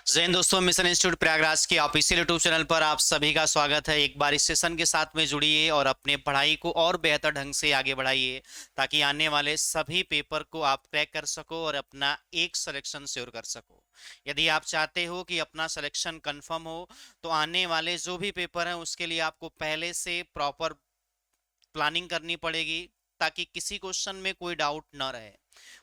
जय हिंद दोस्तों, mission institute Prayagraj के ऑफिशियल यूट्यूब चैनल पर आप सभी का स्वागत है। एक बार इस सेशन के साथ में जुड़िए और अपने पढ़ाई को और बेहतर ढंग से आगे बढ़ाइए ताकि आने वाले सभी पेपर को आप क्रैक कर सको और अपना एक सिलेक्शन श्योर कर सको। यदि आप चाहते हो कि अपना सिलेक्शन कंफर्म हो तो आने वाले जो भी पेपर हैं उसके लिए आपको पहले से प्रॉपर प्लानिंग करनी पड़ेगी ताकि किसी क्वेश्चन में कोई डाउट न रहे।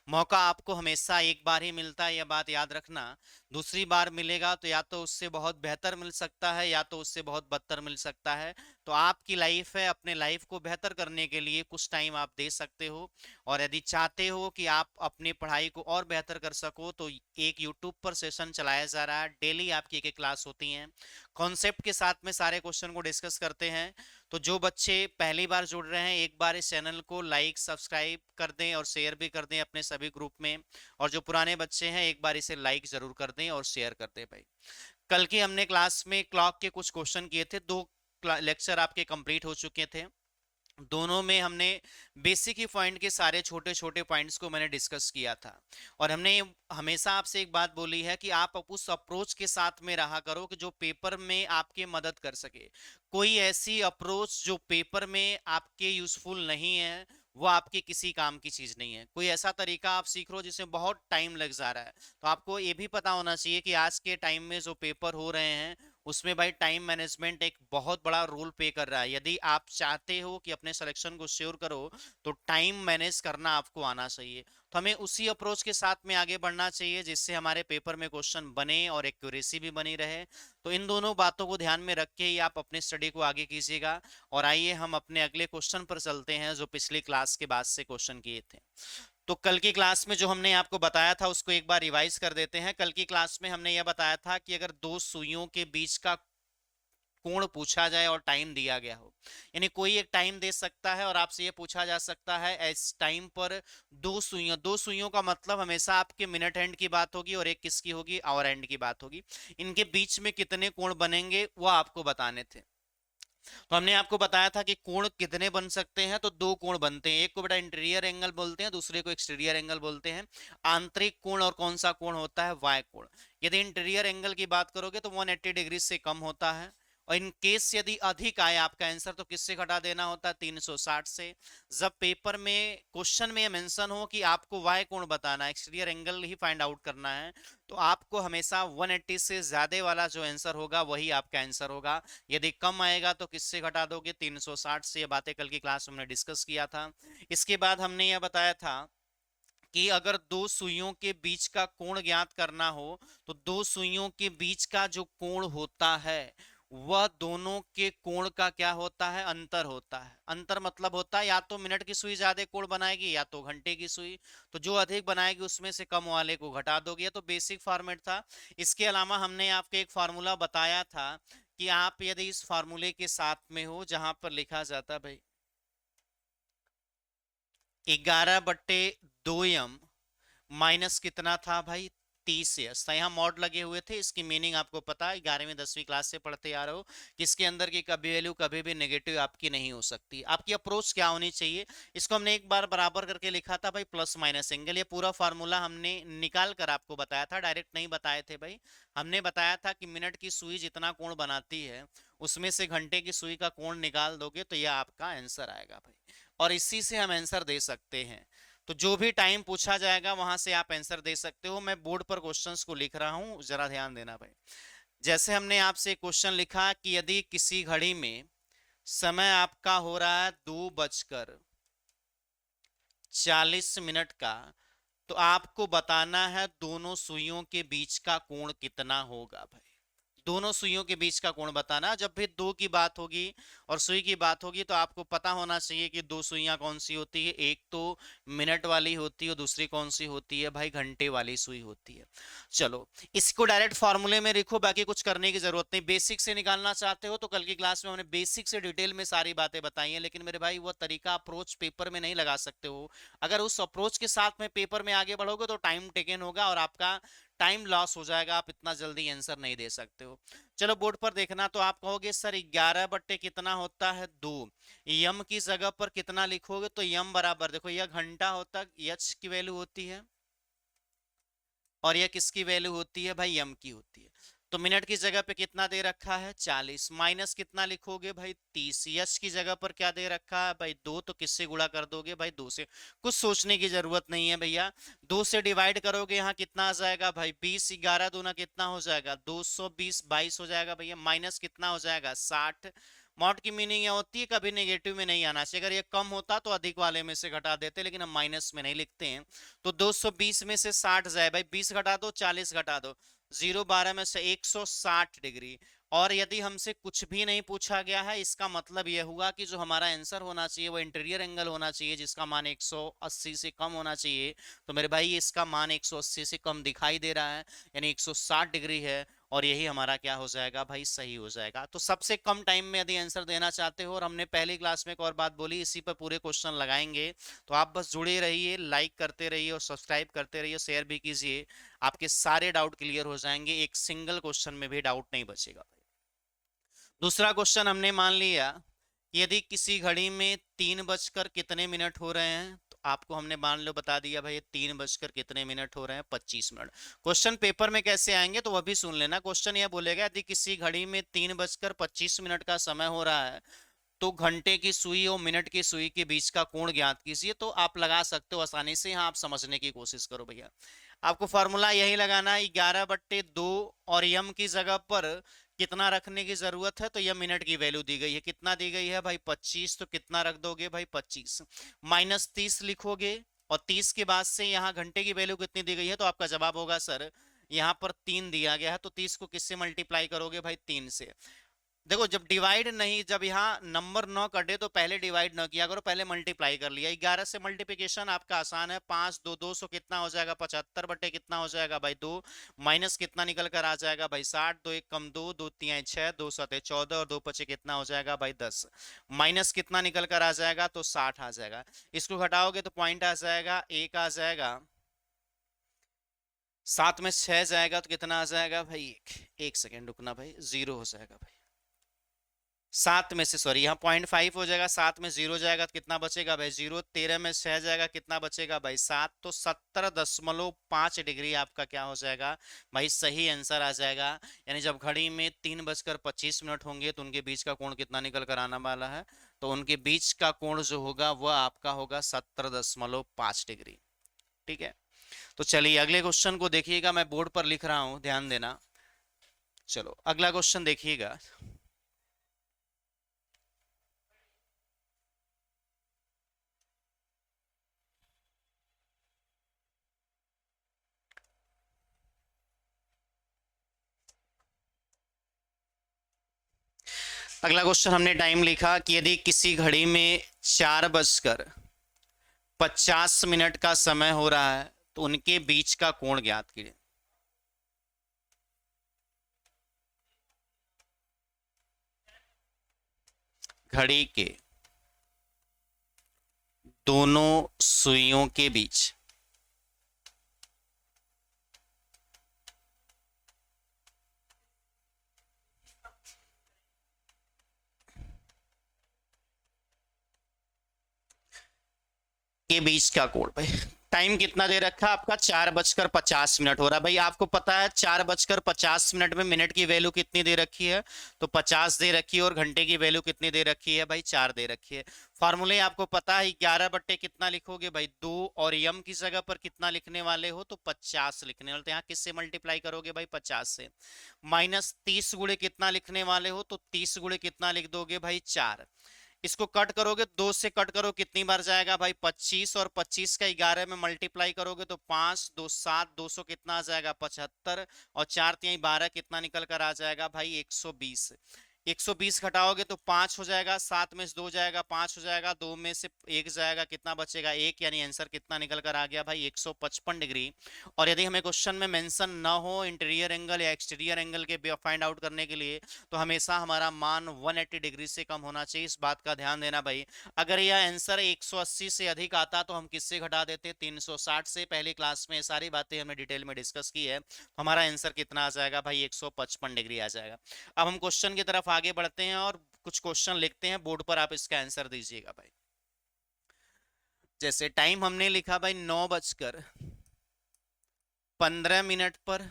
मौका आपको हमेशा एक बार ही मिलता है, यह बात याद रखना। दूसरी बार मिलेगा तो या तो उससे बहुत बेहतर मिल सकता है या तो उससे बहुत बदतर मिल सकता है। तो आपकी लाइफ है, अपने लाइफ को बेहतर करने के लिए कुछ टाइम आप दे सकते हो। और यदि चाहते हो कि आप अपनी पढ़ाई को और बेहतर कर सको तो एक यूट्यूब पर सेशन चलाया जा रहा है। डेली आपकी एक एक क्लास होती हैं, कॉन्सेप्ट के साथ में सारे क्वेश्चन को डिस्कस करते हैं। तो जो बच्चे पहली बार जुड़ रहे हैं एक बार इस चैनल को लाइक सब्सक्राइब कर दें और शेयर भी कर दें अपने सभी ग्रुप में। और जो पुराने बच्चे हैं एक बार इसे लाइक जरूर कर दें और शेयर कर दें भाई। कल की हमने क्लास में क्लॉक के कुछ क्वेश्चन किए थे, दो लेक्चर आपके कंप्लीट हो चुके थे। दोनों में हमने बेसिक ही पॉइंट के सारे छोटे छोटे पॉइंट्स को मैंने डिस्कस किया था। और हमने हमेशा आपसे एक बात बोली है कि आप उस अप्रोच के साथ में रहा करो कि जो पेपर में आपके मदद कर सके। कोई ऐसी अप्रोच जो पेपर में आपके यूजफुल नहीं है वो आपके किसी काम की चीज नहीं है। कोई ऐसा तरीका आप सीख लो जिसमें बहुत टाइम लग जा रहा है। तो आपको ये भी पता होना चाहिए कि आज के टाइम में जो पेपर हो रहे हैं उसमें भाई टाइम मैनेजमेंट एक बहुत बड़ा रोल प्ले कर रहा है। यदि आप चाहते हो कि अपने सिलेक्शन को श्योर करो तो टाइम मैनेज करना आपको आना चाहिए। तो हमें उसी अप्रोच के साथ में आगे बढ़ना चाहिए जिससे हमारे पेपर में क्वेश्चन बने और एक्यूरेसी भी बनी रहे। तो इन दोनों बातों को ध्यान में रख के ही आप अपने स्टडी को आगे कीजिएगा। और आइए हम अपने अगले क्वेश्चन पर चलते हैं जो पिछली क्लास के बाद से क्वेश्चन किए थे। तो कल की क्लास में जो हमने आपको बताया था उसको एक बार रिवाइज कर देते हैं। कल की क्लास में हमने यह बताया था कि अगर दो सुइयों के बीच का कोण पूछा जाए और टाइम दिया गया हो, यानी कोई एक टाइम दे सकता है और आपसे ये पूछा जा सकता है इस टाइम पर दो सुइयों का मतलब हमेशा आपके मिनट एंड की बात होगी और एक किसकी होगी, आवर एंड की बात होगी। इनके बीच में कितने कोण बनेंगे वो आपको बताने थे। तो हमने आपको बताया था कि कोण कितने बन सकते हैं। तो दो कोण बनते हैं, एक को बेटा इंटीरियर एंगल बोलते हैं, दूसरे को एक्सटीरियर एंगल बोलते हैं। आंतरिक कोण और कौन सा कोण होता है, वाय कोण। यदि इंटीरियर एंगल की बात करोगे तो 180 डिग्री से कम होता है। और इन केस यदि अधिक आए आपका आंसर तो किससे घटा देना होता है, 360 से। जब पेपर में क्वेश्चन में मेंशन हो कि आपको वाय कोण बताना है, एक्सटीरियर एंगल ही फाइंड आउट करना है, तो आपको हमेशा 180 से ज्यादा वाला जो आंसर होगा वही आपका आंसर होगा। यदि कम आएगा तो किससे घटा दोगे, 360 से। ये बातें कल की क्लास में हमने डिस्कस किया था। इसके बाद हमने यह बताया था कि अगर दो सुइयों के बीच का कोण ज्ञात करना हो तो दो सुइयों के बीच का जो कोण होता है वह दोनों के कोण का क्या होता है, अंतर होता है। अंतर मतलब होता है या तो मिनट की सुई ज्यादा कोण बनाएगी या तो घंटे की सुई। तो जो अधिक बनाएगी उसमें से कम वाले को घटा दोगे। ये तो बेसिक फॉर्मेट था। इसके अलावा हमने आपको एक फार्मूला बताया था कि आप यदि इस फार्मूले के साथ में हो जहां पर लिखा जाता भाई 11/2m माइनस कितना था भाई, 30 था। यहाँ मॉड लगे हुए थे, इसकी मीनिंग आपको पता है, 11वीं 10वीं क्लास से पढ़ते आ रहे हो कि इसके अंदर की कभी वैल्यू कभी भी नेगेटिव आपकी नहीं हो सकती। आपकी अप्रोच क्या होनी चाहिए, इसको हमने एक बार बराबर करके लिखा था भाई प्लस माइनस एंगल। ये पूरा फार्मूला हमने निकाल कर आपको बताया था, डायरेक्ट नहीं बताए थे भाई। हमने बताया था कि मिनट की सुई जितना कोण बनाती है उसमें से घंटे की सुई का कोण निकाल दोगे तो यह आपका आंसर आएगा भाई। और इसी से हम आंसर दे सकते हैं। तो जो भी टाइम पूछा जाएगा वहां से आप आंसर दे सकते हो। मैं बोर्ड पर क्वेश्चंस को लिख रहा हूं, जरा ध्यान देना भाई। जैसे हमने आपसे क्वेश्चन लिखा कि यदि किसी घड़ी में समय आपका हो रहा है 2:40 का, तो आपको बताना है दोनों सुइयों के बीच का कोण कितना होगा भाई। दोनों सुइयों के बीच का कोण बताना। जब भी दो की बात होगी और सुई की बात होगी तो आपको पता होना चाहिए कि दो सुइयां कौन सी होती है, एक तो मिनट वाली होती है और दूसरी कौन सी होती है भाई, घंटे वाली सुई होती है। चलो इसको डायरेक्ट फॉर्मूले में लिखो, बाकी कुछ करने की जरूरत नहीं। बेसिक से निकालना चाहते हो तो कल की क्लास में हमने बेसिक से डिटेल में सारी बातें बताई हैं, लेकिन मेरे भाई वो तरीका अप्रोच पेपर में नहीं लगा सकते हो। अगर उस अप्रोच के साथ में पेपर में आगे बढ़ोगे तो टाइम टेकन होगा और आपका टाइम लॉस हो जाएगा, आप इतना जल्दी आंसर नहीं दे सकते हो। चलो बोर्ड पर देखना। तो आप कहोगे सर 11 बट्टे कितना होता है, 2। यम की जगह पर कितना लिखोगे तो यम बराबर, देखो यह घंटा होता है, एच की वैल्यू होती है और यह किसकी वैल्यू होती है भाई, यम की होती है। तो मिनट की जगह पे कितना दे रखा है 40, माइनस कितना लिखोगे भाई 30, यश की जगह पर क्या दे रखा है भाई 2, तो किससे गुणा कर दोगे भाई 2 से। कुछ सोचने की जरूरत नहीं है भैया, 2 से डिवाइड करोगे यहाँ कितना आ जाएगा भाई 20, 11 दूना कितना हो जाएगा 220, 22 हो जाएगा भैया, माइनस कितना हो जाएगा 60। मॉड की मीनिंग ये होती है कभी नेगेटिव में नहीं आना चाहिए, अगर ये कम होता तो अधिक वाले में से घटा देते, लेकिन हम माइनस में नहीं लिखते हैं। तो 220 में से 60 जाए भाई, 20 घटा दो 40 घटा दो, 0 12 में से 160 डिग्री। और यदि हमसे कुछ भी नहीं पूछा गया है, इसका मतलब यह हुआ कि जो हमारा आंसर होना चाहिए वो इंटीरियर एंगल होना चाहिए, जिसका मान 180 से कम होना चाहिए। तो मेरे भाई इसका मान 180 से कम दिखाई दे रहा है, यानी 160 डिग्री है, और यही हमारा क्या हो जाएगा भाई सही हो जाएगा। तो सबसे कम टाइम में यदि आंसर देना चाहते हो, और हमने पहली क्लास में एक और बात बोली, इसी पर पूरे क्वेश्चन लगाएंगे, तो आप बस जुड़े रहिए, लाइक करते रहिए और सब्सक्राइब करते रहिए, शेयर भी कीजिए, आपके सारे डाउट क्लियर हो जाएंगे, एक सिंगल क्वेश्चन में भी डाउट नहीं बचेगा। दूसरा क्वेश्चन हमने मान लिया कि यदि किसी घड़ी में 3 बजकर कितने मिनट हो रहे हैं, तो आपको हमने मान लो बता दिया भाई 3 बजकर कितने मिनट हो रहे हैं 25 मिनट। क्वेश्चन पेपर में कैसे आएंगे तो वह भी सुन लेना। क्वेश्चन यह बोलेगा यदि किसी घड़ी में 3 बजकर 25 मिनट का समय हो रहा है, तो घंटे की सुई और मिनट की सुई के बीच का कोण ज्ञात कीजिए। तो आप लगा सकते हो आसानी से, यहाँ आप समझने की कोशिश करो भैया। आपको फॉर्मूला यही लगाना है, 11/2, और यम की जगह पर कितना रखने की जरूरत है, तो यह मिनट की वैल्यू दी गई है, कितना दी गई है भाई 25, तो कितना रख दोगे भाई 25, माइनस 30 लिखोगे, और 30 के बाद से यहाँ घंटे की वैल्यू कितनी दी गई है, तो आपका जवाब होगा सर यहाँ पर 3 दिया गया है, तो 30 को किससे मल्टीप्लाई करोगे भाई 3 से। देखो जब डिवाइड नहीं, जब यहाँ नंबर न कटे तो पहले डिवाइड न किया करो, पहले मल्टीप्लाई कर लिया। 11 से मल्टीप्लिकेशन आपका आसान है, 5 2 200 कितना हो जाएगा 75 बटे कितना हो जाएगा भाई 2, माइनस कितना निकल कर आ जाएगा भाई 60, 2 1 कम 2, 2 3 6, 2 7 14, और 2 5 कितना हो जाएगा भाई 10, माइनस कितना निकल कर आ जाएगा तो 60 आ जाएगा। इसको घटाओगे तो पॉइंट आ जाएगा 1 आ जाएगा, 7 में 6 जाएगा तो कितना आ जाएगा भाई 1 सेकेंड रुकना भाई, 0 हो जाएगा भाई। 7 में से सॉरी यहाँ 0.5 हो जाएगा, 7 में 0 जाएगा तो कितना बचेगा भाई 0, 13 में 6 जाएगा कितना बचेगा भाई 7, तो 70.5 डिग्री आपका क्या हो जाएगा भाई सही आंसर आ जाएगा। यानी जब घड़ी में 3 बजकर 25 मिनट होंगे तो उनके बीच का कोण कितना निकल कर आने वाला है, तो उनके बीच का कोण जो होगा वह आपका होगा 70.5 डिग्री। ठीक है, तो चलिए अगले क्वेश्चन को देखिएगा, मैं बोर्ड पर लिख रहा हूं ध्यान देना। चलो अगला क्वेश्चन देखिएगा। अगला क्वेश्चन हमने टाइम लिखा कि यदि किसी घड़ी में 4 बजकर 50 मिनट का समय हो रहा है, तो उनके बीच का कोण ज्ञात कीजिए। घड़ी के दोनों सुइयों के बीच के बीच का कोण भाई, टाइम कितना दे रखा है आपका 4 बजकर 50 मिनट हो रहा है भाई। आपको पता है 4 बजकर 50 मिनट में मिनट की वैल्यू कितनी दे रखी है, तो 50 दे रखी है, और घंटे की वैल्यू कितनी दे रखी है भाई 4 दे रखी है। फार्मूले आपको पता है 11 बट्टे कितना लिखोगे भाई 2, और यम की जगह पर कितना लिखने वाले हो तो 50 लिखने वाले, तो यहाँ किससे मल्टीप्लाई करोगे भाई 50 से, माइनस 30 गुणे कितना लिखने वाले हो तो 30 गुणे कितना लिख दोगे भाई 4। इसको कट करोगे, 2 से कट करो कितनी बार जाएगा भाई 25, और 25 का 11 में मल्टीप्लाई करोगे तो 5 2 7, 200 कितना आ जाएगा 75, और 4 3 12 कितना निकल कर आ जाएगा भाई 120। 120 घटाओगे तो 5 हो जाएगा, 7 में से 2 जाएगा 5 हो जाएगा, 2 में से 1 जाएगा कितना बचेगा 1, यानी आंसर कितना निकल कर आ गया भाई 155 डिग्री। और यदि हमें क्वेश्चन में मेंशन ना हो इंटीरियर एंगल या एक्सटीरियर एंगल के फाइंड आउट करने के लिए, तो हमेशा हमारा मान 180 डिग्री से कम होना चाहिए, इस बात का ध्यान देना भाई। अगर यह आंसर 180 से अधिक आता तो हम किससे घटा देते 360 से, पहली क्लास में सारी बातें हमने डिटेल में डिस्कस की है। हमारा आंसर कितना आ जाएगा भाई 155 डिग्री आ जाएगा। अब हम क्वेश्चन की तरफ आगे बढ़ते हैं और कुछ क्वेश्चन लिखते हैं बोर्ड पर, आप इसका आंसर दीजिएगा भाई। जैसे टाइम हमने लिखा भाई 9 बजकर 15 मिनट पर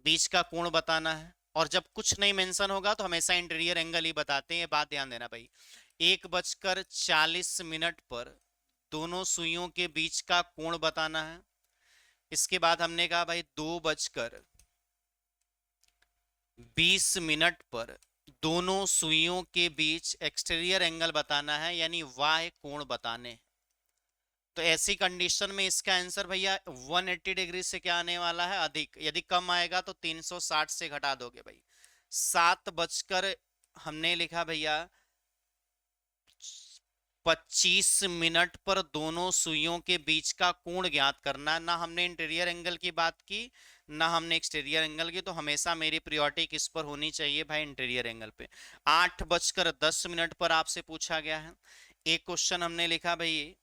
बीच का कोण बताना है। और जब कुछ नहीं मेंशन होगा तो हमेशा इंटीरियर एंगल ही बताते हैं, बात ध्यान देना भाई। 1:40 पर दोनों सुइयों के बीच का कोण बताना है। इसके बाद हमने कहा भाई 2:20 पर दोनों सुइयों के बीच एक्सटीरियर एंगल बताना है, यानी वाह्य कोण बताने। तो ऐसी कंडीशन में इसका आंसर भैया 180 डिग्री से क्या आने वाला है, अधिक। यदि कम आएगा तो 360 से घटा दोगे भाई। 7 बजकर हमने लिखा भैया 25 पर दोनों सुइयों के बीच का कोण ज्ञात करना है। ना हमने इंटीरियर एंगल की बात की, ना हमने एक्सटीरियर एंगल की, तो हमेशा मेरी प्रायोरिटी किस पर होनी चाहिए भाई, इंटीरियर एंगल पे। 8:10 पर आपसे पूछा गया है। एक क्वेश्चन हमने लिखा भाई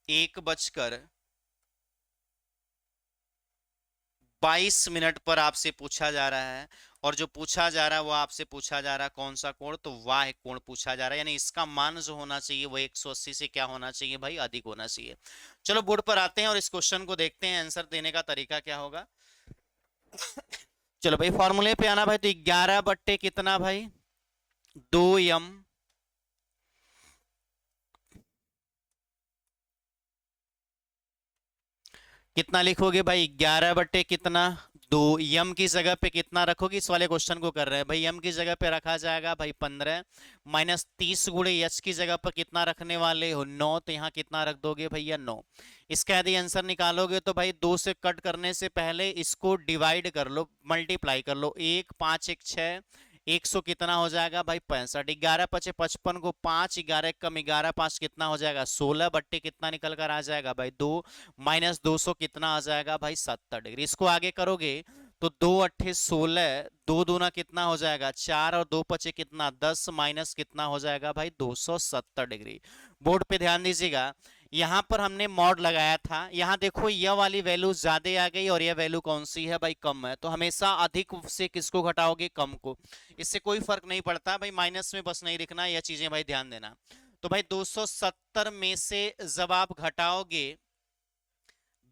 1:22 पर आपसे पूछा जा रहा है, और जो पूछा जा रहा है वो आपसे पूछा जा रहा है कौन सा कोण, तो वाह्य कोण पूछा जा रहा है, यानी इसका मान जो होना चाहिए वो 180 से क्या होना चाहिए भाई, अधिक होना चाहिए। चलो बोर्ड पर आते हैं और इस क्वेश्चन को देखते हैं आंसर देने का तरीका क्या होगा। चलो भाई फॉर्मूले पे आना भाई। तो 11 बट्टे कितना भाई, 2m, कितना लिखोगे भाई, 11 बट्टे कितना, 2। यम की जगह पे कितना रखोगे, इस वाले क्वेश्चन को कर रहे हैं भाई। यम की जगह पे रखा जाएगा भाई 15, माइनस 30 गुणे यच की जगह पर कितना रखने वाले हो, 9। तो यहाँ कितना रख दोगे भैया, 9। इसका यदि आंसर निकालोगे तो भाई 2 से कट करने से पहले इसको डिवाइड कर लो, मल्टीप्लाई कर लो। 1 5 1 6, 100 कितना हो जाएगा भाई 65। 11×5 = 55 को 5, 11 कम 11, 5 कितना हो जाएगा 16 बट्टे कितना निकल कर आ जाएगा भाई 2, माइनस 200 कितना आ जाएगा भाई 70 डिग्री। इसको आगे करोगे तो 2 × 8 = 16, 2 दूना कितना हो जाएगा 4, और 2 × 5 कितना 10, माइनस कितना हो जाएगा भाई 270 डिग्री। बोर्ड पे ध्यान दीजिएगा, यहां पर हमने मॉड लगाया था, यहां देखो यह वाली वैल्यू ज्यादा आ गई और यह वैल्यू कौन सी है भाई, कम है। तो हमेशा अधिक से किसको घटाओगे, कम को। इससे कोई फर्क नहीं पड़ता भाई, माइनस में बस नहीं लिखना, यह चीजें भाई ध्यान देना। तो भाई 270 में से जब आप घटाओगे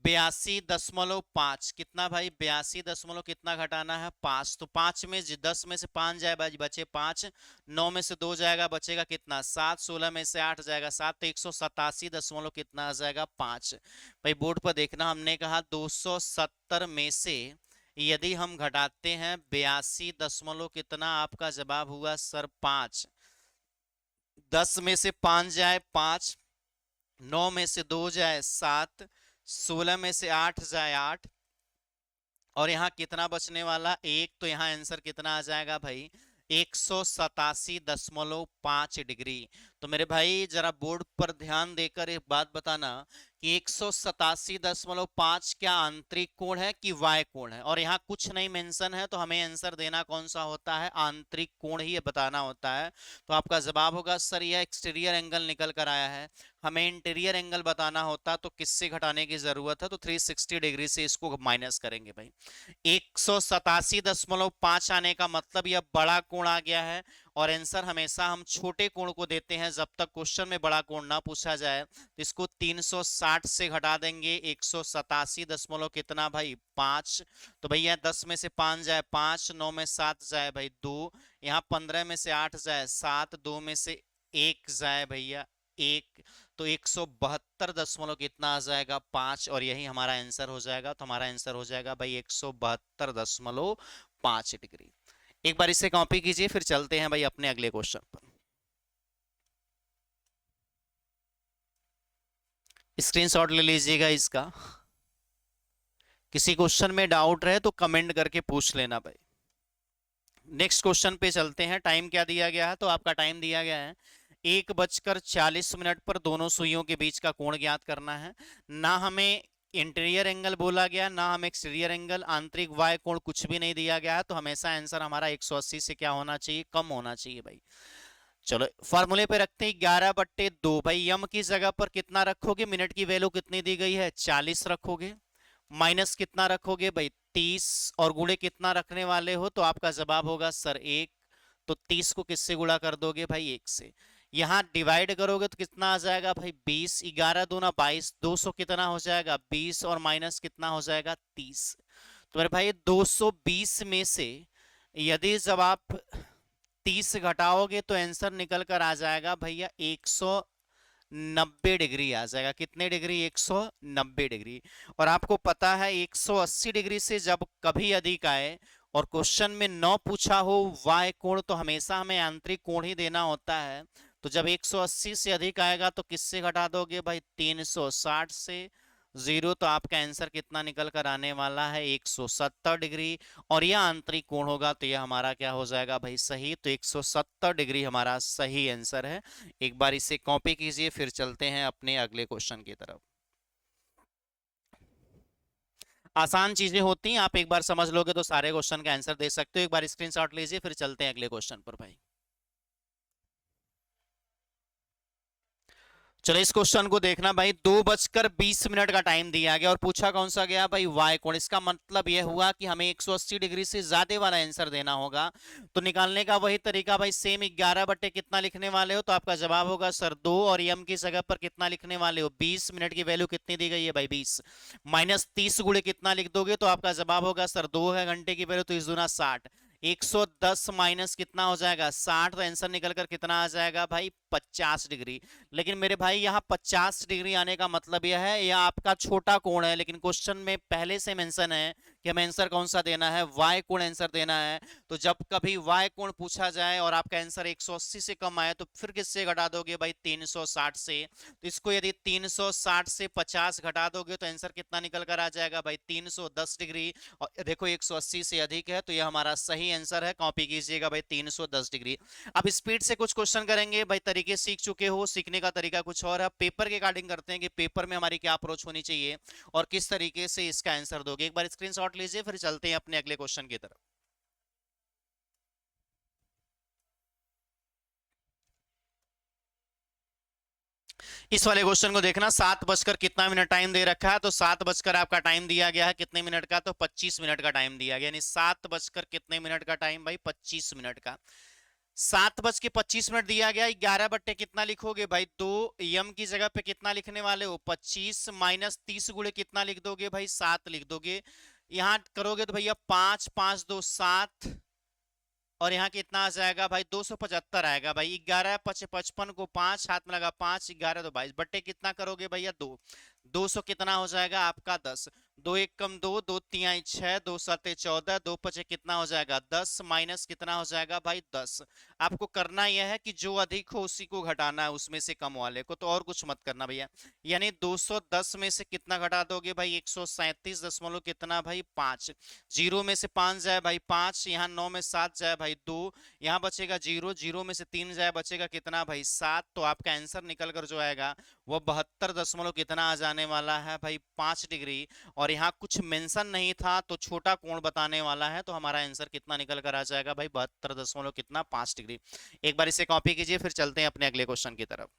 82.5, कितना भाई 82 कितना घटाना है 5, तो 5 में 10 में से 5 जाए भाई बचे 5, 9 में से 2 जाएगा बचेगा कितना 7, 16 में से 8 जाएगा 7, तो 187 कितना आ जाएगा 5। भाई बोर्ड पर देखना, हमने कहा 270 में से यदि हम घटाते हैं 82 कितना, आपका जवाब हुआ सर 5। 10 में से 5 जाए 5, 9 में से 2 जाए 7, 16 में से 8 जाए 8, और यहाँ कितना बचने वाला 1। तो यहाँ आंसर कितना आ जाएगा भाई 187.5 डिग्री। तो मेरे भाई जरा बोर्ड पर ध्यान देकर एक बात बताना कि 187.5 क्या आंतरिक कोण है कि वाय कोण है, और यहाँ कुछ नहीं मेंशन है, तो हमें आंसर देना कौन सा होता है, आंतरिक कोण ही बताना होता है। तो आपका जवाब होगा सर यह एक्सटीरियर एंगल निकल कर आया है, हमें इंटीरियर एंगल बताना होता तो किससे घटाने की जरूरत है, तो 360 डिग्री से इसको माइनस करेंगे भाई। 187.5 आने का मतलब यह बड़ा कोण आ गया है, और आंसर हमेशा हम छोटे कोण को देते हैं जब तक क्वेश्चन में बड़ा कोण ना पूछा जाए। तो इसको 360 से घटा देंगे, 187 दशमलव कितना भाई 5। तो भैया 10 में से 5 जाए 5, 9 में 7 जाए भाई 2, यहाँ 15 में से 8 जाए 7, 2 में से 1 जाए भैया 1, तो 172 कितना आ जाएगा 5, और यही हमारा आंसर हो जाएगा। तो हमारा आंसर हो जाएगा भाई 172.5 डिग्री। एक बार इसे कॉपी कीजिए, फिर चलते हैं भाई अपने अगले क्वेश्चन पर। स्क्रीनशॉट ले लीजिएगा इसका। किसी क्वेश्चन में डाउट रहे तो कमेंट करके पूछ लेना भाई। नेक्स्ट क्वेश्चन पे चलते हैं। टाइम क्या दिया गया है, तो आपका टाइम दिया गया है 1:40 पर दोनों सुइयों के बीच का कोण ज्ञात करना है। ना हमें इंटीरियर एंगल बोला गया, ना हमें एक्सटीरियर एंगल, आंतरिक वाय कोण कुछ भी नहीं दिया गया है, तो हमेशा आंसर हमारा 180 से क्या होना चाहिए, कम होना चाहिए भाई। चलो फॉर्मूले पे रखते हैं 11/2 भाई, यम की जगह पर कितना रखोगे, मिनट की वैल्यू कितनी दी गई है 40 रखोगे, माइनस कितना रखोगे भाई 30, और गुणे कितना रखने वाले हो, तो आपका जवाब होगा सर 1। तो 30 को किससे गुणा कर दोगे भाई 1 से, यहां डिवाइड करोगे तो कितना आ जाएगा भाई 20, 11 दूना 22, 200 कितना हो जाएगा 20, और माइनस कितना हो जाएगा 30। तो मेरे भाई 220 में से यदि जब आप 30 घटाओगे तो आंसर निकल कर आ जाएगा भैया 190 डिग्री आ जाएगा। कितने डिग्री? 190 डिग्री। और आपको पता है 180 डिग्री से जब कभी अधिक आए और क्वेश्चन में न पूछा हो वाय कोण, तो हमेशा हमें आंतरिक कोण ही देना होता है। तो जब 180 से अधिक आएगा तो किससे घटा दोगे भाई? 360 से। जीरो, तो आपका आंसर कितना निकल कर आने वाला है? 170 डिग्री। और यह आंतरिक कोण होगा तो यह हमारा क्या हो जाएगा भाई? सही। तो 170 डिग्री हमारा सही आंसर है। एक बार इसे कॉपी कीजिए, फिर चलते हैं अपने अगले क्वेश्चन की तरफ। आसान चीजें होती हैं, आप एक बार समझ लोगे तो सारे क्वेश्चन का आंसर दे सकते हो। एक बार स्क्रीनशॉट लीजिए, फिर चलते हैं अगले क्वेश्चन पर भाई। चलो इस क्वेश्चन को देखना भाई। 2:20 का टाइम दिया गया और पूछा कौन सा गया भाई? वाई कोण। इसका मतलब यह हुआ कि हमें 180 डिग्री से ज्यादा वाला आंसर देना होगा। तो निकालने का वही तरीका भाई, सेम 11 बटे कितना लिखने वाले हो? तो आपका जवाब होगा सर 2, और यम की जगह पर कितना लिखने वाले हो? 20। मिनट की वैल्यू कितनी दी गई है भाई? 20। माइनस 30 गुणे कितना लिख दोगे? तो आपका जवाब होगा सर 2 है। घंटे की वैल्यू तो इस दूना 60। 110 माइनस कितना हो जाएगा? 60। तो आंसर निकलकर कितना आ जाएगा भाई? 50 डिग्री। लेकिन मेरे भाई यहाँ 50 डिग्री आने का मतलब यह है, यह आपका छोटा कोण है, लेकिन क्वेश्चन में पहले से मेंशन है कि हमें आंसर कौन सा देना है? वाय कोण आंसर देना है। तो जब कभी वाय कोण पूछा जाए और आपका आंसर 180 से कम आए तो फिर किससे घटा दोगे भाई? 360 से। तो इसको यदि 360 से 50 घटा दोगे तो आंसर कितना निकल कर आ जाएगा भाई? 310 डिग्री। और देखो 180 से अधिक है तो यह हमारा सही आंसर है। कॉपी कीजिएगा भाई 310 डिग्री। अब स्पीड से कुछ क्वेश्चन करेंगे भाई। तरीके सीख चुके हो, सीखने का तरीका कुछ और है। पेपर के अकॉर्डिंग करते हैं कि पेपर में हमारी क्या अप्रोच होनी चाहिए और किस तरीके से इसका आंसर दोगे। एक बार स्क्रीनशॉट लीजिए, फिर चलते हैं अपने अगले क्वेश्चन की तरफ। इस वाले क्वेश्चन को देखना। 7 बजकर कितना मिनट टाइम दे रखा है? तो 7 बजकर आपका टाइम दिया गया है कितने मिनट का? तो 25 मिनट का टाइम दिया गया। यानी 7 बजकर कितने मिनट का टाइम भाई? 25 मिनट का। 7:25 दिया गया। 11 बट्टे कितना लिखोगे भाई? 2। यम की जगह पे कितना लिखने वाले हो? 25 माइनस 30 गुणे कितना लिख दोगे भाई? 7 लिख दोगे। यहां करोगे तो भैया 5 5 2 7, और यहाँ कितना आ जाएगा भाई? 275 आएगा भाई। 11 पच 55 को 5 हाथ में लगा, 5 11 तो 22 बट्टे कितना करोगे भैया? 2। 200 कितना हो जाएगा आपका? 10। 2 1 कम 2, 2 3 6, 2 7 14, 2 5 कितना हो जाएगा? 10 माइनस कितना हो जाएगा भाई? 10। आपको करना यह है कि जो अधिक हो उसी को घटाना है उसमें से कम वाले को, तो और कुछ मत करना भैया। यानी 210 में से कितना घटा दोगे भाई? 137 दशमलव कितना भाई? 5। जीरो में से 5 जाए भाई 5, यहाँ 9 में 7 जाए भाई 2, यहाँ बचेगा 0, 0 में से 3 जाए बचेगा कितना भाई? 7। तो आपका आंसर निकल कर जो आएगा वो 72 दशमलव कितना आ जाने वाला है भाई? 5 डिग्री। और यहाँ कुछ मेंशन नहीं था तो छोटा कोण बताने वाला है, तो हमारा आंसर कितना निकल कर आ जाएगा भाई? 72 दशमलव कितना? 5 डिग्री। एक बार इसे कॉपी कीजिए, फिर चलते हैं अपने अगले क्वेश्चन की तरफ।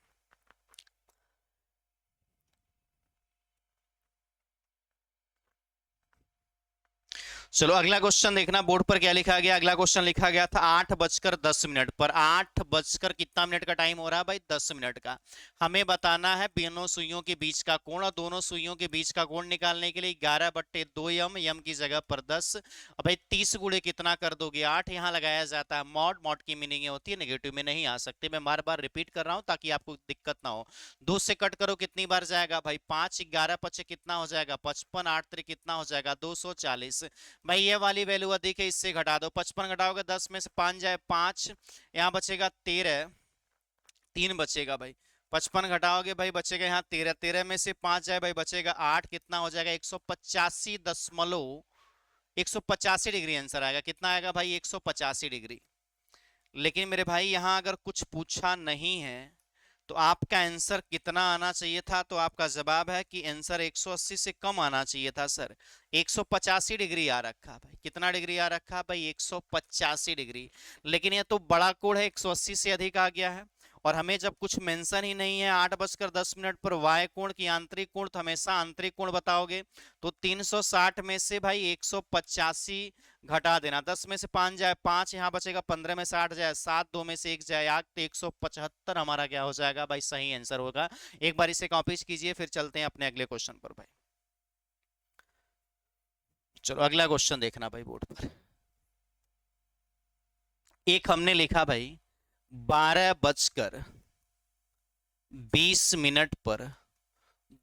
चलो अगला क्वेश्चन देखना बोर्ड पर क्या लिखा गया। अगला क्वेश्चन लिखा गया था 8:10 पर। 8 बजकर कितना मिनट का टाइम हो रहा है भाई? 10 मिनट का। हमें बताना है दोनों सुइयों के बीच का कोण, और दोनों सुइयों के बीच का कोण निकालने के लिए 11/2 यम, यम की जगह पर 10। अब भाई 30 गुणे कितना कर दोगे? 8 यहाँ लगाया जाता है मॉड, मॉड की मीनिंग ये होती है नेगेटिव में नहीं आ सकते। मैं बार बार रिपीट कर रहा हूँ ताकि आपको दिक्कत ना हो। 2 से कट करो कितनी बार जाएगा भाई? 5। 11 5 कितना हो जाएगा? 55। 8 3 कितना हो जाएगा? 240। भाई ये वाली वैल्यू अधिक है, इससे घटा दो। 55 घटाओगे 10 में से 5 जाए 5, यहाँ बचेगा 13, 3 बचेगा भाई। 55 घटाओगे भाई बचेगा यहाँ 13, 13 में से 5 जाए भाई बचेगा 8, कितना हो जाएगा? 185 डिग्री आंसर आएगा। कितना आएगा भाई? 185 डिग्री। लेकिन मेरे भाई यहाँ अगर कुछ पूछा नहीं है तो आपका आंसर कितना आना चाहिए था? तो आपका जवाब है कि आंसर 180 से कम आना चाहिए था सर। 185 डिग्री आ रखा भाई। कितना डिग्री आ रखा भाई? 185 डिग्री। लेकिन ये तो बड़ा कोण है, 180 से अधिक आ गया है। और हमें जब कुछ मेंशन ही नहीं है 8:10 पर वाय कोण की आंतरिक कोण, तो हमेशा आंतरिक कोण बताओगे। तो 360 में से भाई 185 घटा देना। 10 में से 5 जाए 5, यहाँ बचेगा 15 में से 8 जाए 7, 2 में से 1 जाए 8, तो 175 हमारा क्या हो जाएगा भाई? सही आंसर होगा। एक बार इसे कॉपी कीजिए, फिर चलते हैं अपने अगले क्वेश्चन पर भाई। चलो अगला क्वेश्चन देखना भाई बोर्ड पर। एक हमने लिखा भाई 12:20 पर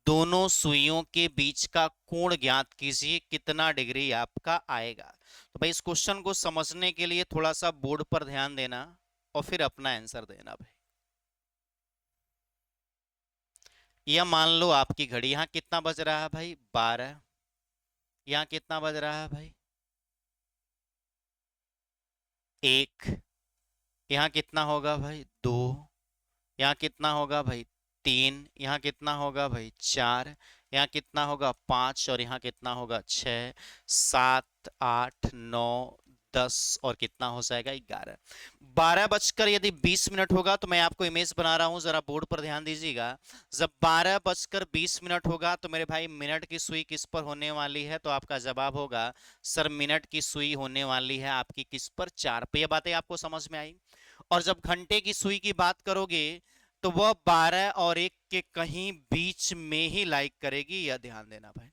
दोनों सुइयों के बीच का कोण ज्ञात कीजिए, कितना डिग्री आपका आएगा। तो भाई इस क्वेश्चन को समझने के लिए थोड़ा सा बोर्ड पर ध्यान देना और फिर अपना आंसर देना भाई। यह मान लो आपकी घड़ी, यहां कितना बज रहा है भाई 12, यहां कितना बज रहा है भाई 1, यहाँ कितना होगा भाई 2, यहाँ कितना होगा भाई 3, यहाँ कितना होगा भाई 4, यहाँ कितना होगा 5 और यहाँ कितना होगा 6, 7, 8, 9, 10 और कितना हो जाएगा 11। 12:20 होगा तो मैं आपको इमेज बना रहा हूं, जरा बोर्ड पर ध्यान दीजिएगा। जब 12:20 होगा तो मेरे भाई मिनट की सुई किस पर होने वाली है, तो आपका जवाब होगा सर मिनट की सुई होने वाली है आपकी किस पर 4 पे। ये बातें आपको समझ में आई। और जब घंटे की सुई की बात करोगे तो वह 12 और 1 के कहीं बीच में ही लाइक करेगी, यह ध्यान देना भाई।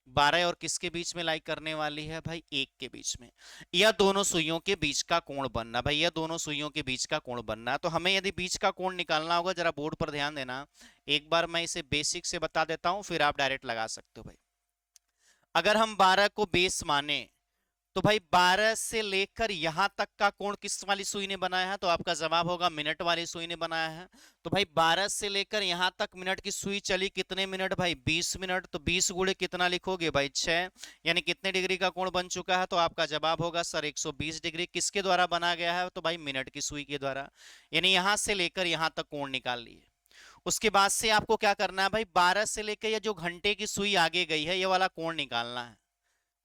12 और किसके बीच में लाइक करने वाली है भाई 1 के बीच में। यह दोनों सुइयों के बीच का कोण बनना भाई, यह दोनों सुइयों के बीच का कोण बनना। तो हमें यदि बीच का कोण निकालना होगा, जरा बोर्ड पर ध्यान देना। एक बार मैं इसे बेसिक से बता देता हूं, फिर आप डायरेक्ट लगा सकते हो भाई। अगर हम 12 को बेस माने तो भाई 12 से लेकर यहां तक का कोण किस वाली सुई ने बनाया है, तो आपका जवाब होगा मिनट वाली सुई ने बनाया है। तो भाई 12 से लेकर यहां तक मिनट की सुई चली कितने मिनट भाई 20 मिनट। तो 20 गुणे कितना लिखोगे भाई 6, यानी कितने डिग्री का कोण बन चुका है, तो आपका जवाब होगा सर 120 डिग्री। किसके द्वारा बना गया है, तो भाई मिनट की सुई के द्वारा। यानी यहां से लेकर यहां तक कोण निकाल लिए। उसके बाद से आपको क्या करना है भाई, 12 से लेकर ये जो घंटे की सुई आगे गई है, ये वाला कोण निकालना है।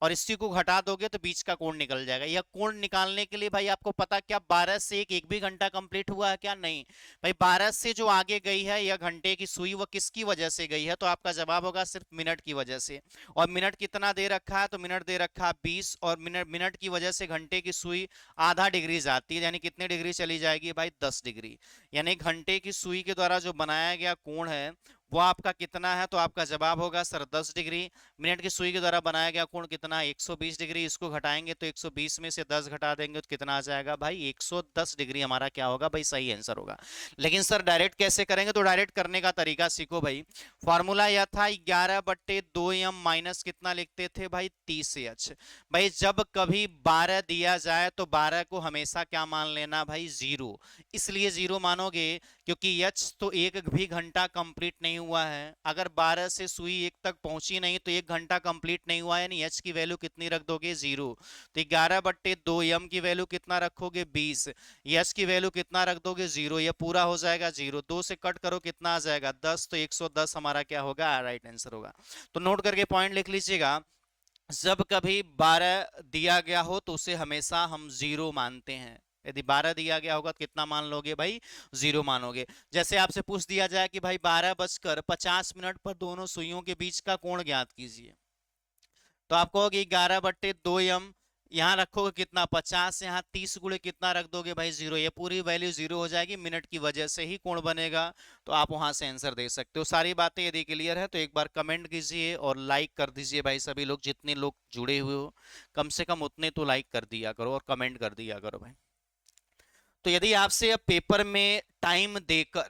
और इसी को घटा दोगे तो बीच का कोण निकल जाएगा। यह कोण निकालने के लिए भाई आपको पता क्या 12 से एक भी घंटा कंप्लीट हुआ है क्या, नहीं भाई। 12 से जो आगे गई है यह घंटे की सुई, वो किसकी वजह से गई है, तो आपका जवाब होगा सिर्फ मिनट की वजह से। और मिनट कितना दे रखा है, तो मिनट दे रखा है 20, और मिनट की वजह से घंटे की सुई आधा डिग्री जाती है, यानी कितने डिग्री चली जाएगी भाई 10 डिग्री। यानी घंटे की सुई के द्वारा जो बनाया गया कोण है वो आपका कितना है, तो आपका जवाब होगा सर 10 डिग्री। मिनट की सुई के द्वारा बनाया गया कोण कितना 120 डिग्री। इसको घटाएंगे तो 120 में से 10 घटा देंगे तो कितना आ जाएगा भाई 110 डिग्री हमारा क्या होगा भाई सही आंसर होगा। लेकिन सर डायरेक्ट कैसे करेंगे, तो डायरेक्ट करने का तरीका सीखो भाई। फॉर्मूला यह था 11/2m माइनस कितना लिखते थे भाई 30h। भाई जब कभी 12 दिया जाए तो 12 को हमेशा क्या मान लेना भाई 0। इसलिए 0 मानोगे क्योंकि h तो एक भी घंटा कंप्लीट नहीं हुआ है। अगर 12 से सुई 1 तक पहुंची नहीं तो 1 घंटा कंप्लीट नहीं हुआ है, यानी h की वैल्यू कितनी रख दोगे 0। तो 11/2m की वैल्यू कितना रखोगे 20, h की वैल्यू कितना रख दोगे 0, ये पूरा हो जाएगा 0। 2 से कट करो कितना आ जाएगा 10, तो 110 हमारा क्या होगा राइट आंसर होगा। तो नोट करके पॉइंट लिख लीजिएगा, जब कभी 12 दिया गया हो तो उसे हमेशा हम 0 मानते हैं। यदि 12 दिया गया होगा तो कितना मान लोगे भाई 0 मानोगे। जैसे आपसे पूछ दिया जाए कि भाई 12:50 पर दोनों सुइयों के बीच का कोण ज्ञात कीजिए, तो आप कहोगे 11/2m, यहाँ रखोगे कितना 50, यहाँ 30 गुणे कितना रख दोगे भाई 0, ये पूरी वैल्यू 0 हो जाएगी। मिनट की वजह से ही कोण बनेगा, तो आप वहां से आंसर दे सकते हो। सारी बातें यदि क्लियर है तो एक बार कमेंट कीजिए और लाइक कर दीजिए भाई। सभी लोग जितने लोग जुड़े हुए हो कम से कम उतने तो लाइक कर दिया करो और कमेंट कर दिया करो भाई। तो यदि आपसे अब पेपर में टाइम देकर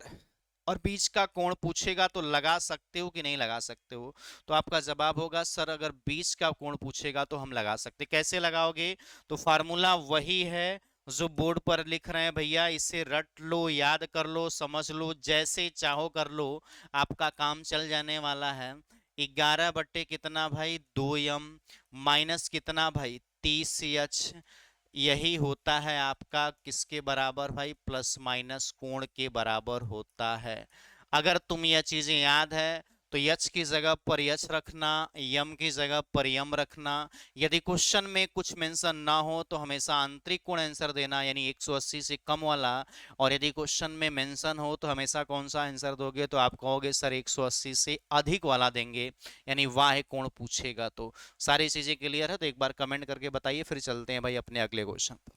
और बीच का कोण पूछेगा तो लगा सकते हो कि नहीं लगा सकते हो, तो आपका जवाब होगा सर अगर बीच का कोण पूछेगा तो हम लगा सकते। कैसे लगाओगे, तो फार्मूला वही है जो बोर्ड पर लिख रहे हैं भैया, इसे रट लो, याद कर लो, समझ लो, जैसे चाहो कर लो, आपका काम चल जाने वाला है। 11 बट्टे कितना भाई 2m माइनस कितना भाई 30h, यही होता है आपका किसके बराबर भाई प्लस माइनस कोण के बराबर होता है। अगर तुम यह चीजें याद है तो यच की जगह पर यच रखना, यम की जगह पर यम रखना। यदि क्वेश्चन में कुछ मेंशन ना हो तो हमेशा आंतरिक कोण आंसर देना, यानी 180 से कम वाला। और यदि क्वेश्चन में मेंशन हो तो हमेशा कौन सा आंसर दोगे, तो आप कहोगे सर 180 से अधिक वाला देंगे, यानी वाह कोण पूछेगा। तो सारी चीजें क्लियर है तो एक बार कमेंट करके बताइए, फिर चलते हैं भाई अपने अगले क्वेश्चन पर।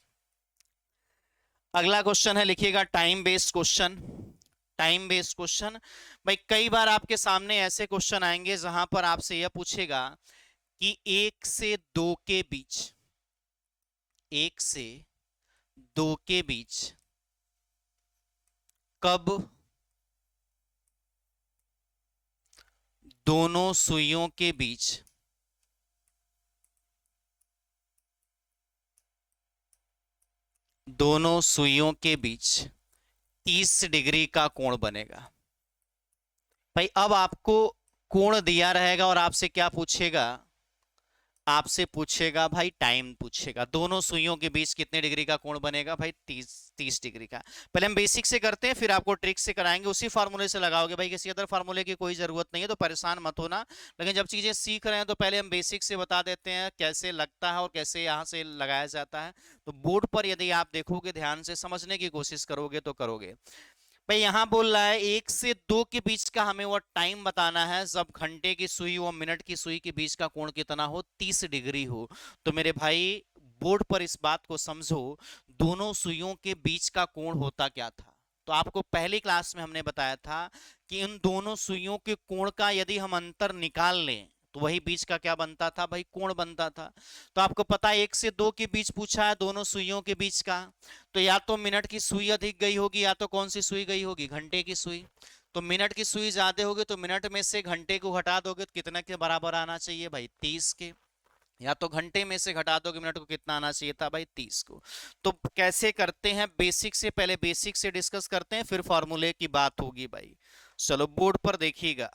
अगला क्वेश्चन है, लिखिएगा time based question. Time based question भाई, कई बार आपके सामने ऐसे क्वेश्चन आएंगे जहां पर आपसे यह पूछेगा कि 1 से 2 के बीच, 1 से 2 के बीच कब दोनों सुइयों के बीच दोनों सुइयों के बीच 30 डिग्री का कोण बनेगा। भाई अब आपको कोण दिया रहेगा और आपसे क्या पूछेगा, आपसे पूछेगा भाई टाइम पूछेगा, दोनों सुइयों के बीच कितने डिग्री का कोण बनेगा भाई 30 डिग्री का। पहले हम बेसिक से करते हैं, फिर आपको ट्रिक से कराएंगे, उसी फार्मूले से लगाओगे भाई, किसी अदर फार्मूले की कोई जरूरत नहीं है, तो परेशान मत होना। लेकिन जब चीजें सीख रहे हैं तो पहले हम बेसिक से बता देते हैं कैसे लगता है और कैसे यहाँ से लगाया जाता है। तो बोर्ड पर यदि आप देखोगे, ध्यान से समझने की कोशिश करोगे तो करोगे। भाई यहां बोल रहा है 1 से 2 के बीच का हमें वो टाइम बताना है, जब घंटे की सुई और मिनट की सुई के बीच का कोण कितना हो, 30 डिग्री हो। तो मेरे भाई बोर्ड पर इस बात को समझो, दोनों सुइयों के बीच का कोण होता क्या था। तो आपको पहली क्लास में हमने बताया था कि इन दोनों सुइयों के कोण का यदि हम अंतर निकाल लें तो वही बीच का क्या बनता था भाई, कोण बनता था। तो आपको पता है 1 से 2 के बीच पूछा है, दोनों सुइयों के बीच का, तो या तो मिनट की सुई अधिक गई होगी या तो कौन सी सुई गई होगी, घंटे की सुई। तो मिनट की सुई ज्यादा होगी तो मिनट में से घंटे को घटा दोगे तो कितने के बराबर आना चाहिए भाई, 30 के। या तो घंटे में से घटा दोगे मिनट को, कितना आना चाहिए था भाई, 30 को। तो कैसे करते हैं, बेसिक से, पहले बेसिक से डिस्कस करते हैं फिर फॉर्मूले की बात होगी भाई। चलो बोर्ड पर देखिएगा,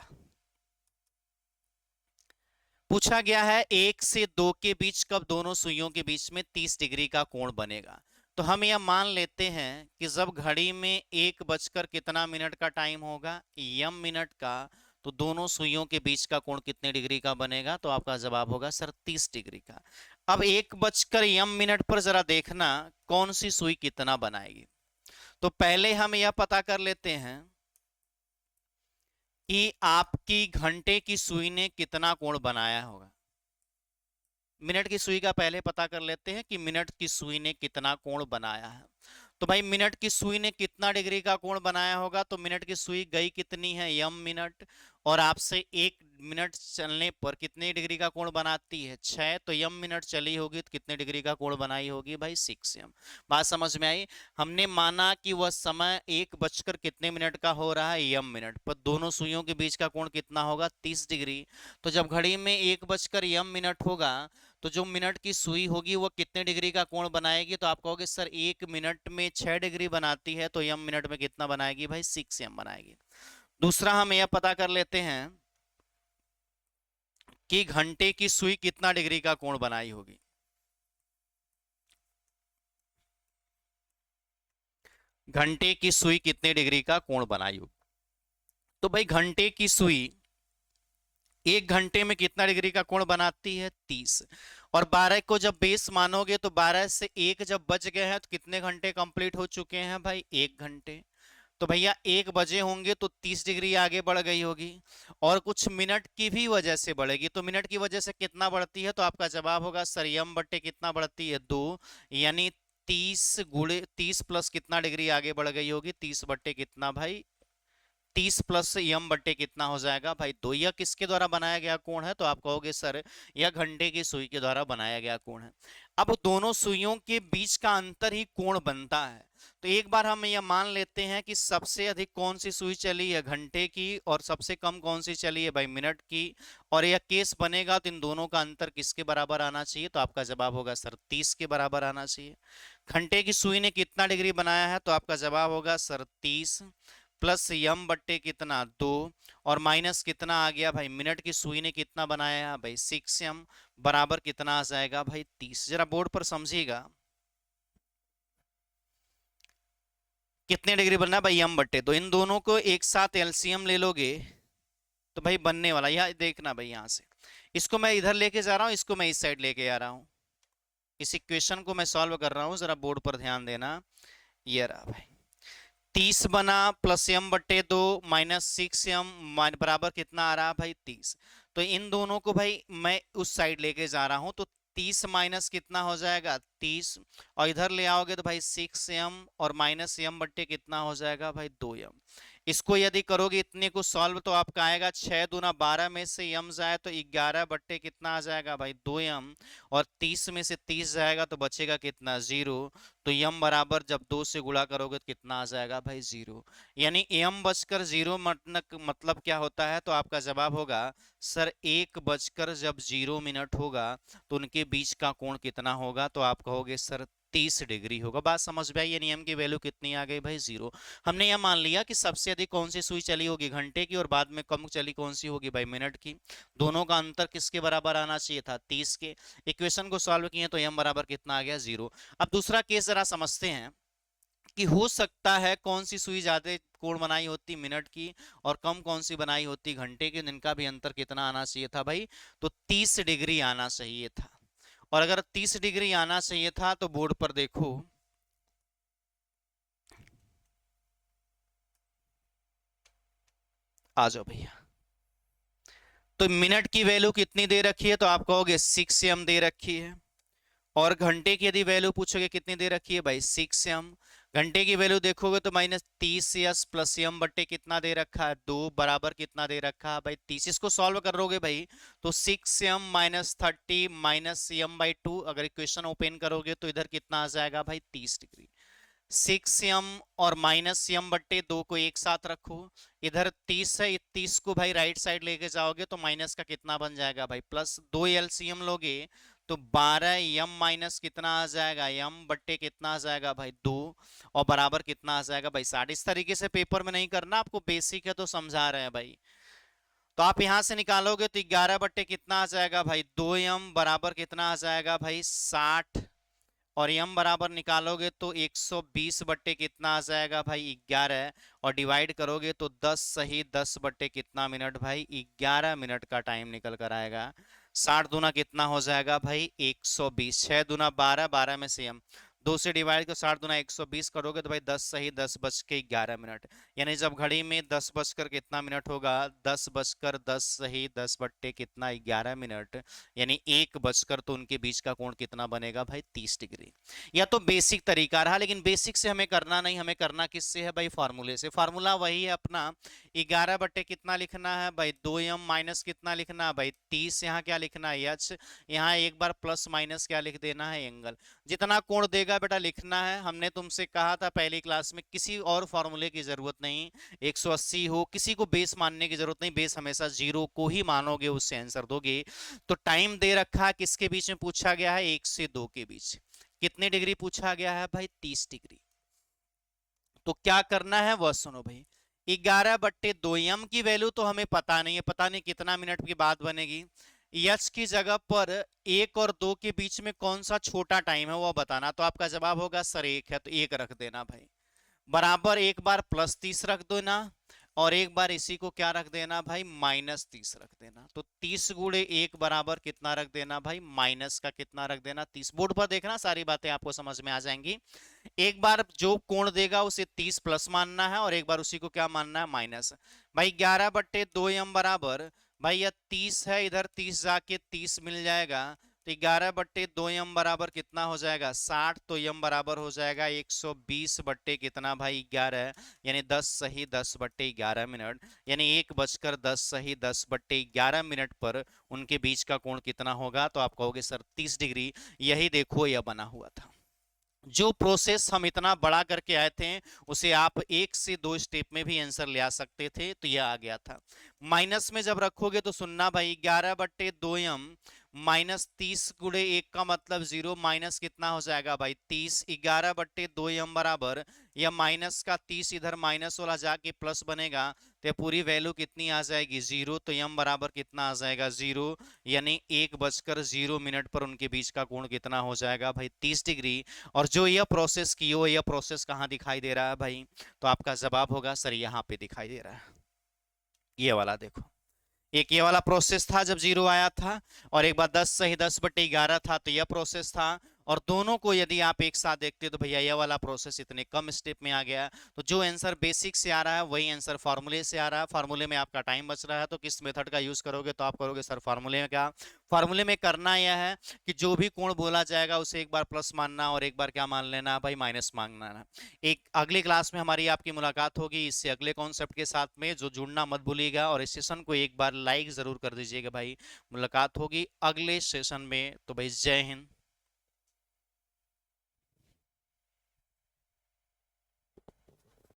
पूछा गया है 1 से 2 के बीच कब दोनों सुइयों के बीच में 30 डिग्री का कोण बनेगा। तो हम यह मान लेते हैं कि जब घड़ी में 1 बजकर कितना मिनट का टाइम होगा, यम मिनट का, तो दोनों सुइयों के बीच का कोण कितने डिग्री का बनेगा, तो आपका जवाब होगा सर 30 डिग्री का। अब 1 बजकर यम मिनट पर जरा देखना कौन सी सुई कितना बनाएगी। तो पहले हम यह पता कर लेते हैं कि आपकी घंटे की सुई ने कितना कोण बनाया होगा। मिनट की सुई का पहले पता कर लेते हैं कि मिनट की सुई ने कितना कोण बनाया है। तो भाई मिनट की सुई ने कितना डिग्री का कोण बनाया होगा, तो मिनट की सुई गई कितनी है, यम मिनट, और आपसे 1 मिनट चलने पर कितने डिग्री का कोण बनाती है, 6। तो यम मिनट चली होगी तो कितने डिग्री का कोण बनाई होगी भाई, 6 यम। बात समझ में आई। हमने माना कि वह समय 1 बजकर कितने मिनट का हो रहा है, यम मिनट, पर दोनों सुइयों के बीच का कोण कितना होगा, 30 डिग्री। तो जब घड़ी में 1 बजकर यम मिनट होगा तो जो मिनट की सुई होगी वो कितने डिग्री का कोण बनाएगी, तो आप कहोगे सर 1 मिनट में 6 डिग्री बनाती है, तो यम मिनट में कितना बनाएगी भाई, 6 यम बनाएगी। दूसरा हम यह पता कर लेते हैं कि घंटे की सुई कितना डिग्री का कोण बनाई होगी। घंटे की सुई कितने डिग्री का कोण बनाई होगी। तो भाई घंटे की सुई 1 घंटे में कितना डिग्री का कोण बनाती है, 30। और 12 को जब बेस मानोगे तो 12 से 1 जब बच गए हैं तो कितने घंटे कंप्लीट हो चुके हैं भाई, 1 घंटे। तो भैया 1 बजे होंगे तो 30 डिग्री आगे बढ़ गई होगी, और कुछ मिनट की भी वजह से बढ़ेगी। तो मिनट की वजह से कितना बढ़ती है, तो आपका जवाब होगा सर यम बट्टे कितना बढ़ती है, 2। यानी 30 प्लस कितना डिग्री आगे बढ़ गई होगी, 30 बट्टे कितना भाई, 30 प्लस यम बट्टे कितना हो जाएगा भाई, 2। यह किसके द्वारा बनाया गया कोण है, तो आप कहोगे सर यह घंटे की सुई के द्वारा बनाया गया कोण है। अब दोनों सुइयों के बीच का अंतर ही कोण बनता है। तो एक बार हम यह मान लेते हैं कि सबसे अधिक कौन सी सुई चली है, घंटे की, और सबसे कम कौन सी चली है भाई, मिनट की। और यह केस बनेगा तो इन दोनों का अंतर किसके बराबर आना चाहिए, तो आपका जवाब होगा सर 30 के बराबर आना चाहिए। घंटे की सुई ने कितना डिग्री बनाया है, तो आपका जवाब होगा सर 30 प्लस यम बट्टे कितना, 2, और माइनस कितना आ गया भाई, मिनट की सुई ने कितना बनाया है भाई, 6 यम, बराबर कितना आ जाएगा भाई, 30। जरा बोर्ड पर समझिएगा कितने डिग्री बनना है भाई, यम बट्टे, तो इन दोनों को एक साथ एलसीएम ले लोगे तो भाई बनने वाला, यह देखना भाई, यहां से इसको मैं इधर लेके जा रहा हूं, इसको मैं इस साइड लेके आ रहा हूं, इस इक्वेशन को मैं सॉल्व कर रहा हूं, जरा बोर्ड पर ध्यान देना। ये रहा भाई, 30 बना प्लस यम बट्टे 2 माइनस 6 यम बराबर कितना आ रहा है भाई, 30। तो इन दोनों को भाई मैं उस साइड लेके जा रहा हूं, तो 30 माइनस कितना हो जाएगा, 30, और इधर ले आओगे तो भाई 6 यम और माइनस यम बट्टे कितना हो जाएगा भाई, 2 यम। इसको यदि करोगे इतने को सॉल्व तो आपका आएगा 6 दूना 12 में से यम जाए तो 11 बट्टे कितना आ जाएगा भाई 2 यम, और 30 में से 30 जाएगा तो बचेगा कितना 0। तो यम बराबर जब 2 से गुणा करोगे तो कितना आ जाएगा भाई 0। यानी यम बचकर 0 मतलब क्या होता है, तो आपका जवाब होगा सर 1 बजकर जब 0 मिनट होगा तो उनके बीच का कोण कितना होगा, तो आप कहोगे सर 30 डिग्री होगा। बात समझ में आई? ये नियम की वैल्यू कितनी आ गई भाई 0। हमने यह मान लिया कि सबसे अधिक कौन सी सुई चली होगी घंटे की, और बाद में कम चली कौन सी होगी भाई मिनट की। दोनों का अंतर किसके बराबर आना चाहिए था 30 के। इक्वेशन को सॉल्व किए तो यम बराबर कितना आ गया 0। अब दूसरा केस जरा समझते हैं कि हो सकता है कौन सी सुई ज्यादा कोण बनाई होती मिनट की और कम कौन सी बनाई होती घंटे की, इनका भी अंतर कितना आना चाहिए था भाई, तो 30 डिग्री आना चाहिए था। और अगर 30 डिग्री आना चाहिए था तो बोर्ड पर देखो, आ जाओ भैया, तो मिनट की वैल्यू कितनी दे रखी है, तो आप कहोगे 6 एम दे रखी है। और घंटे की यदि वैल्यू पूछोगे कितनी दे रखी है भाई 6 एम। घंटे की वैल्यू देखोगे तो -30 प्लस एम बट्टे कितना दे रखा है 2 बराबर कितना दे रखा है भाई 30। इसको सॉल्व करोगे भाई तो 6 एम -30 माइनस एम बाई 2, अगर इक्वेशन ओपन करोगे तो इधर कितना आ जाएगा भाई 30 डिग्री। 6 एम और -m बट्टे 2 को एक साथ रखो, इधर 30 है, 30 को भाई राइट साइड लेके जाओगे तो माइनस का कितना बन जाएगा भाई प्लस, 2 एलसीएम लोगे तो 12m माइनस कितना आ जाएगा m बट्टे कितना आ जाएगा भाई 2, और बराबर कितना आ जाएगा भाई 60। इस तरीके से पेपर में नहीं करना, आपको बेसिक है तो समझा रहे हैं भाई। तो आप यहां से निकालोगे तो 11 बट्टे कितना आ जाएगा भाई 2m बराबर कितना आ जाएगा भाई 60, और यम बराबर निकालोगे तो 120 बट्टे कितना आ जाएगा भाई 11, और डिवाइड करोगे तो 10 सही 10 बट्टे कितना मिनट भाई 11 मिनट का टाइम निकल कर आएगा। 60 दूना कितना हो जाएगा भाई 120, 6 दूना 12, 12 में से यम 2 से डिवाइड कर 60 दूना 120 करोगे तो भाई 10 सही 10 बज के 11 मिनट, यानी जब घड़ी में 10 बजकर कितना मिनट होगा 10 बजकर 10 सही 10 बट्टे कितना 11 मिनट, यानी 1 बजकर, तो उनके बीच का कोण कितना बनेगा भाई 30 डिग्री। या तो बेसिक तरीका रहा, लेकिन बेसिक से हमें करना नहीं, हमें करना किससे है भाई फॉर्मूले से। फॉर्मूला वही है अपना 11 बट्टे कितना लिखना है भाई 2m माइनस कितना लिखना है भाई 30, यहाँ क्या लिखना है h, यहाँ एक बार प्लस माइनस क्या लिख देना है एंगल, जितना कोण देगा बेटा लिखना है। हमने तुमसे कहा था पहली क्लास में किसी और फॉर्मूले की जरूरत नहीं, 180 हो किसी को बेस मानने की जरूरत नहीं, बेस हमेशा 0 को ही मानोगे उससे आंसर दोगे। तो टाइम दे रखा है किसके बीच में पूछा गया है 1 से 2 के बीच, कितने डिग्री पूछा गया है भाई 30 डिग्री। तो क्या करना है वह सुनो भाई, 11 बट्टे 2m की वैल्यू तो हमें पता नहीं है, पता नहीं कितना मिनट की बात बनेगी। यच की जगह पर 1 और 2 के बीच में कौन सा छोटा टाइम है वो बताना, तो आपका जवाब होगा सर 1 है तो 1 रख देना भाई, बराबर एक बार +30 रख देना, और एक बार इसी को क्या रख देना भाई -30 रख देना। तो 30 गुणे 1 बराबर कितना रख देना भाई माइनस का कितना रख देना 30। बोर्ड पर देखना सारी बातें आपको समझ में आ जाएंगी। एक बार जो कोण देगा उसे 30 प्लस मानना है, और एक बार उसी को क्या मानना है माइनस। भाई 11 बट्टे 2m बराबर, भाई यह 30 है, इधर 30 जाके 30 मिल जाएगा, तो 11 बट्टे 2m बराबर कितना हो जाएगा 60, तो m बराबर हो जाएगा 120 बट्टे कितना भाई 11, यानी 10 सही 10 बट्टे 11 मिनट, यानी 1 बजकर 10 सही 10 बट्टे 11 मिनट पर उनके बीच का कोण कितना होगा, तो आप कहोगे सर 30 डिग्री। यही देखो यह बना हुआ था। जो प्रोसेस हम इतना बड़ा करके आए थे उसे आप 1 से 2 स्टेप में भी आंसर ले आ सकते थे, तो यह आ गया था। माइनस में जब रखोगे तो सुनना भाई 11 बट्टे 2m -30 गुणे 1 का मतलब 0, माइनस कितना हो जाएगा भाई 30, 11 बट्टे 2m बराबर, या माइनस का 30 इधर माइनस वाला जाके प्लस बनेगा, तो पूरी वैल्यू कितनी आ जाएगी 0, तो m बराबर कितना आ जाएगा 0, यानी 1 बजकर 0 मिनट पर उनके बीच का कोण कितना हो जाएगा भाई 30 डिग्री। और जो यह प्रोसेस की हो, यह प्रोसेस कहाँ दिखाई दे रहा है भाई, तो आपका जवाब होगा सर यहाँ पे दिखाई दे रहा है, ये वाला देखो। एक ये वाला प्रोसेस था जब 0 आया था, और एक बार 10 सही 10 बटे 11 था तो यह प्रोसेस था, और दोनों को यदि आप एक साथ देखते हो तो भैया ये वाला प्रोसेस इतने कम स्टेप में आ गया। तो जो आंसर बेसिक से आ रहा है वही आंसर फार्मूले से आ रहा है, फार्मूले में आपका टाइम बच रहा है, तो किस मेथड का यूज करोगे, तो आप करोगे सर फार्मूले में। क्या फार्मूले में करना यह है कि जो भी कोण बोला जाएगा उसे एक बार प्लस मानना और एक बार क्या मान लेना भाई, माइनस मानना। एक अगली क्लास में हमारी आपकी मुलाकात होगी इससे अगले कॉन्सेप्ट के साथ में, जो जुड़ना मत भूलिएगा और इस सेशन को एक बार लाइक जरूर कर दीजिएगा भाई। मुलाकात होगी अगले सेशन में, तो भाई जय हिंद।